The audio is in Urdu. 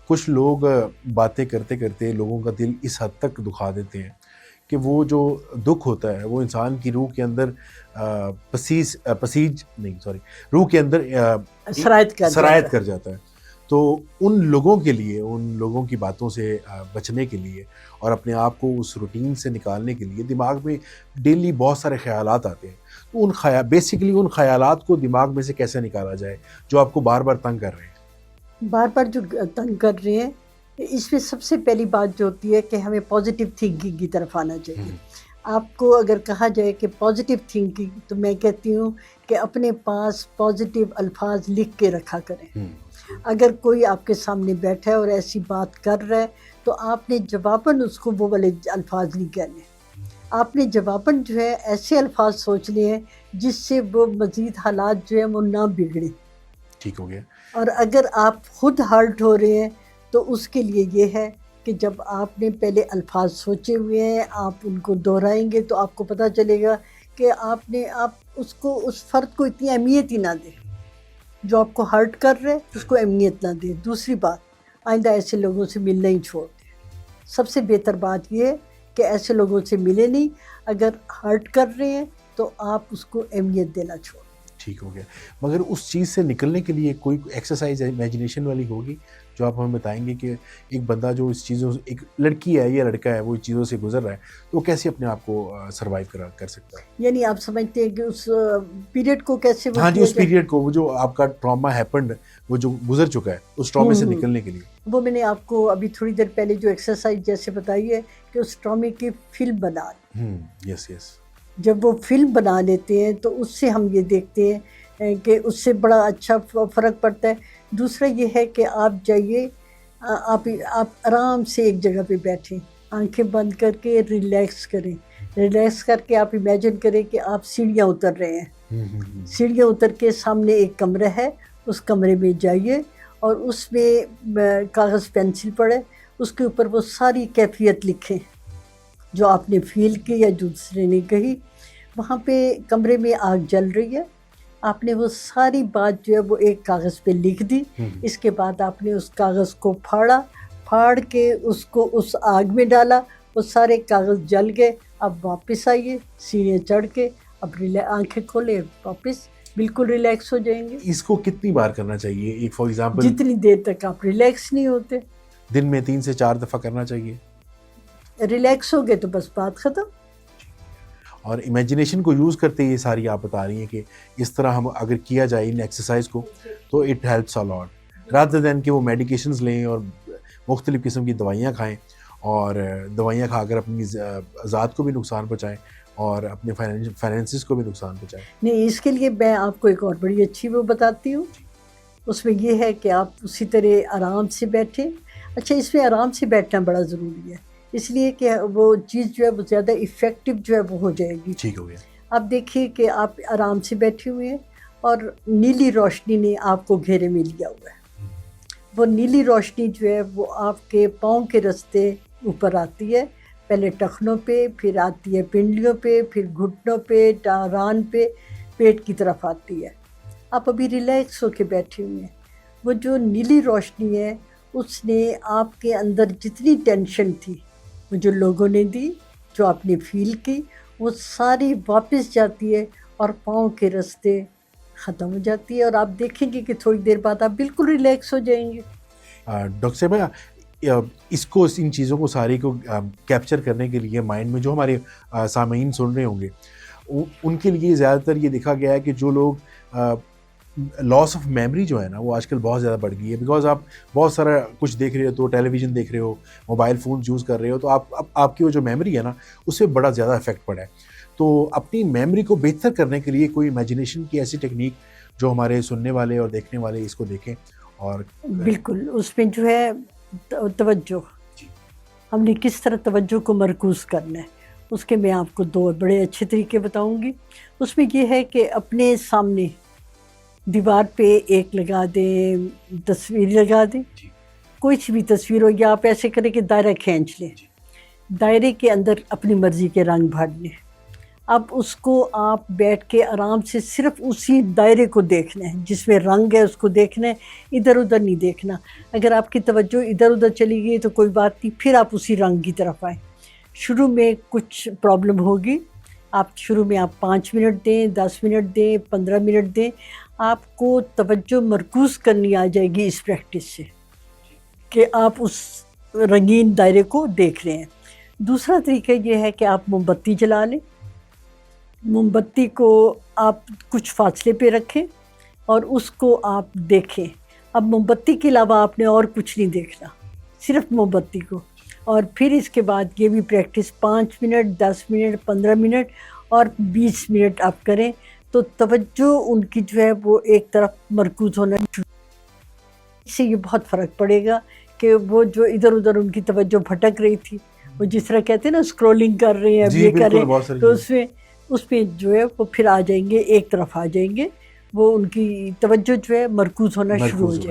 کچھ لوگ باتیں کرتے کرتے لوگوں کا دل اس حد تک دکھا دیتے ہیں کہ وہ جو دکھ ہوتا ہے وہ انسان کی روح کے اندر روح کے اندر سرایت کر جاتا ہے. تو ان لوگوں کے لیے، ان لوگوں کی باتوں سے بچنے کے لیے اور اپنے آپ کو اس روٹین سے نکالنے کے لیے دماغ میں ڈیلی بہت سارے خیالات آتے ہیں. تو بیسیکلی ان خیالات کو دماغ میں سے کیسے نکالا جائے جو آپ کو بار بار تنگ کر رہے ہیں؟ بار بار جو تنگ کر رہے ہیں، اس میں سب سے پہلی بات جو ہوتی ہے کہ ہمیں پازیٹیو تھنکنگ کی طرف آنا چاہیے. آپ کو اگر کہا جائے کہ پازیٹیو تھنکنگ، تو میں کہتی ہوں کہ اپنے پاس پازیٹیو الفاظ لکھ کے رکھا کریں. اگر کوئی آپ کے سامنے بیٹھا ہے اور ایسی بات کر رہا ہے تو آپ نے جواباً اس کو وہ والے الفاظ نہیں کہنے. آپ نے جواباً جو ہے ایسے الفاظ سوچ لیے ہیں جس سے وہ مزید حالات جو ہیں وہ نہ بگڑیں. ٹھیک ہو گیا. اور اگر آپ خود ہرٹ ہو رہے ہیں تو اس کے لیے یہ ہے کہ جب آپ نے پہلے الفاظ سوچے ہوئے ہیں، آپ ان کو دہرائیں گے تو آپ کو پتہ چلے گا کہ آپ اس فرد کو اتنی اہمیت ہی نہ دیں. جو آپ کو ہرٹ کر رہے اس کو اہمیت نہ دیں. دوسری بات، آئندہ ایسے لوگوں سے ملنا ہی چھوڑ دیں. سب سے بہتر بات یہ ہے کہ ایسے لوگوں سے ملے نہیں. اگر ہرٹ کر رہے ہیں تو آپ اس کو اہمیت دینا چھوڑ دیں. ٹھیک ہو گیا. مگر اس چیز سے نکلنے کے لیے کوئی ایکسرسائز امیجنیشن والی ہوگی جو آپ ہمیں بتائیں گے کہ ایک بندہ جو اس چیزوں سے، ایک لڑکی ہے یا لڑکا ہے، وہ اس چیزوں سے گزر رہا ہے تو وہ کیسے اپنے آپ کو سروائیو کر سکتا ہے؟ یعنی آپ سمجھتے ہیں کہ اس پیریڈ کو کیسے ہاں جی، اس پیریڈ کو، وہ جو آپ کا ٹراما ہیپنڈ، وہ جو گزر چکا ہے، اس ٹرامے سے نکلنے کے لیے. وہ میں نے آپ کو ابھی تھوڑی دیر پہلے جو ایکسرسائز جیسے بتائی ہے کہ اس ٹرامے کی فلم بنا لیں. یس یس. جب وہ فلم بنا لیتے ہیں تو اس سے ہم یہ دیکھتے ہیں کہ اس سے بڑا اچھا فرق پڑتا ہے. دوسرا یہ ہے کہ آپ جائیے، آپ آرام سے ایک جگہ پہ بیٹھیں، آنکھیں بند کر کے ریلیکس کریں. ریلیکس کر کے آپ امیجن کریں کہ آپ سیڑھیاں اتر رہے ہیں. سیڑھیاں اتر کے سامنے ایک کمرہ ہے، اس کمرے میں جائیے اور اس میں کاغذ پینسل پڑے، اس کے اوپر وہ ساری کیفیت لکھیں جو آپ نے فیل کی یا جو دوسرے نے کہی. وہاں پہ کمرے میں آگ جل رہی ہے، آپ نے وہ ساری بات جو ہے وہ ایک کاغذ پہ لکھ دی. اس کے بعد آپ نے اس کاغذ کو پھاڑ کے اس کو اس آگ میں ڈالا، وہ سارے کاغذ جل گئے. اب واپس آئیے سیڑھیاں چڑھ کے، اب آنکھیں کھولے، واپس بالکل ریلیکس ہو جائیں گے. اس کو کتنی بار کرنا چاہیے؟ ایک فار ایگزامپل جتنی دیر تک آپ ریلیکس نہیں ہوتے. دن میں 3 سے 4 دفعہ کرنا چاہیے. ریلیکس ہو گئے تو بس بات ختم. اور امیجنیشن کو یوز کرتے یہ ساری آپ بتا رہی ہیں کہ اس طرح ہم اگر کیا جائے ان ایکسرسائز کو تو it helps a lot, rather than کہ وہ میڈیکیشنز لیں اور مختلف قسم کی دوائیاں کھائیں اور دوائیاں کھا کر اپنی ذات کو بھی نقصان پہنچائیں اور اپنے فائنینسز کو بھی نقصان پہنچائیں. نہیں، اس کے لیے میں آپ کو ایک اور بڑی اچھی وہ بتاتی ہوں. اس میں یہ ہے کہ آپ اسی طرح آرام سے بیٹھیں. اچھا، اس میں آرام سے بیٹھنا بڑا ضروری ہے، اس لیے کہ وہ چیز جو ہے وہ زیادہ افیکٹو جو ہے وہ ہو جائے گی. ٹھیک ہو گیا. آپ دیکھیے کہ آپ آرام سے بیٹھے ہوئے ہیں اور نیلی روشنی نے آپ کو گھیرے میں لیا ہوا ہے. وہ نیلی روشنی جو ہے وہ آپ کے پاؤں کے رستے اوپر آتی ہے، پہلے ٹخنوں پہ، پھر آتی ہے پنڈلیوں پہ، پھر گھٹنوں پہ، ران پہ، پیٹ کی طرف آتی ہے. آپ ابھی ریلیکس ہو کے بیٹھے ہوئے ہیں. وہ جو نیلی روشنی ہے اس نے آپ کے اندر جتنی ٹینشن تھی، وہ جو لوگوں نے دی، جو آپ نے فیل کی، وہ ساری واپس جاتی ہے اور پاؤں کے رستے ختم ہو جاتی ہے اور آپ دیکھیں گے کہ تھوڑی دیر بعد آپ بالکل ریلیکس ہو جائیں گے. ڈاکٹر صاحب، اس کو، ان چیزوں کو ساری کو کیپچر کرنے کے لیے مائنڈ میں جو ہمارے سامعین سن رہے ہوں گے ان کے لیے زیادہ تر یہ دیکھا گیا ہے کہ جو لوگ لاس آف میموری جو ہے نا وہ آج کل بہت زیادہ بڑھ گئی ہے، بیکاز آپ بہت سارا کچھ دیکھ رہے ہو، تو ٹیلی ویژن دیکھ رہے ہو، موبائل فون یوز کر رہے ہو، تو آپ کی وہ جو میموری ہے نا اس سے بڑا زیادہ افیکٹ پڑا ہے. تو اپنی میموری کو بہتر کرنے کے لیے کوئی امیجنیشن کی ایسی ٹیکنیک جو ہمارے سننے والے اور دیکھنے والے اس کو دیکھیں. اور بالکل اس میں جو ہے توجہ، ہم نے کس طرح توجہ کو مرکوز کرنا ہے، اس کے میں آپ کو 2 بڑے اچھے طریقے بتاؤں گی. اس میں یہ ہے کہ اپنے سامنے دیوار پہ ایک لگا دیں، تصویر لگا دیں، کوئی سی بھی تصویر ہو، یا آپ ایسے کریں کہ دائرہ کھینچ لیں. دائرے کے اندر اپنی مرضی کے رنگ بھر لیں. اب اس کو آپ بیٹھ کے آرام سے صرف اسی دائرے کو دیکھنا ہے جس میں رنگ ہے، اس کو دیکھنا ہے، ادھر ادھر نہیں دیکھنا۔ اگر آپ کی توجہ ادھر ادھر چلی گئی تو کوئی بات نہیں، پھر آپ اسی رنگ کی طرف آئیں۔ شروع میں کچھ پرابلم ہوگی، شروع میں آپ 5 منٹ دیں، 10 منٹ دیں، 15 منٹ دیں، آپ کو توجہ مرکوز کرنی آ جائے گی اس پریکٹس سے کہ آپ اس رنگین دائرے کو دیکھ رہے ہیں۔ دوسرا طریقہ یہ ہے کہ آپ موم بتی جلا لیں، موم بتی کو آپ کچھ فاصلے پہ رکھیں اور اس کو آپ دیکھیں۔ اب موم بتی کے علاوہ آپ نے اور کچھ نہیں دیکھنا، صرف موم بتی کو۔ اور پھر اس کے بعد یہ بھی پریکٹس 5 منٹ، 10 منٹ، 15 منٹ اور 20 منٹ آپ کریں تو توجہ ان کی جو ہے وہ ایک طرف مرکوز ہونا شروع، اس سے یہ بہت فرق پڑے گا کہ وہ جو ادھر ادھر ان کی توجہ بھٹک رہی تھی، وہ جس طرح کہتے ہیں نا اسکرولنگ کر رہے ہیں، اب جی یہ کر رہے بالکل، بہت ہیں، ساری تو چیزیں اس پہ جو ہے وہ پھر آ جائیں گے، ایک طرف آ جائیں گے، وہ ان کی توجہ جو ہے مرکوز ہونا شروع ہو مرکوز جائے گی۔